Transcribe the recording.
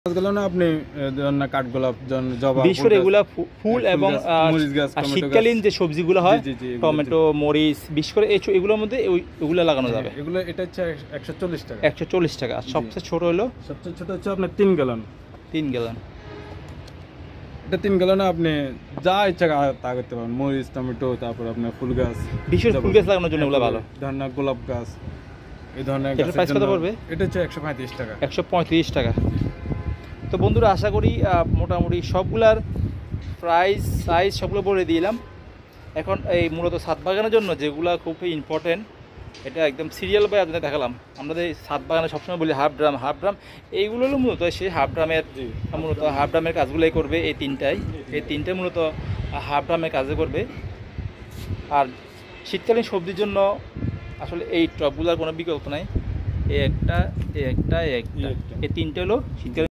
গাছগুলো না আপনি না কাঠগোলাপ, জবা, বিশেষ করে এগুলা ফুল এবং মরিচ গাছ, আর টমেটো শীতকালীন যে সবজিগুলো হয়, জি, জি, টমেটো, মরিচ, বিশেষ করে এগুলোর মধ্যে ওইগুলো লাগানো যাবে। এগুলো এটা হচ্ছে 140 টাকা। 140 টাকা। আর সবচেয়ে ছোট হলো সবচেয়ে ছোট হচ্ছে আপনার 3 গ্যালন। 3 গ্যালন। এটা 3 গ্যালনে আপনি যা ইচ্ছা তা করতে পারেন। মরিচ, টমেটো, তারপর আপনার ফুল গাছ, বিশেষ ফুল গাছ লাগানোর জন্য এগুলো ভালো। ধরনের গোলাপ গাছ, এই ধরনের এটার প্রাইস কত পড়বে? এটা হচ্ছে 135 টাকা। 135 টাকা। তো বন্ধুরা, আশা করি মোটামুটি সবগুলার প্রাইস সাইজ সবগুলো বলে দিলাম। এখন এই মূলত ছাদ বাগানের জন্য যেগুলো খুব ইম্পর্টেন্ট, এটা একদম সিরিয়াল বাই আপনাদের দেখালাম। আমাদের ছাদ বাগানে সবসময় বলি হাফ ড্রাম এইগুলো হলো মূলত সেই হাফ ড্রামের কাজগুলোই করবে। এই তিনটাই মূলত হাফ ড্রামের কাজে করবে। আর শীতকালীন সবজির জন্য আসলে এই টবগুলোর কোনো বিকল্প নাই। এই তিনটে হলো শীতকালীন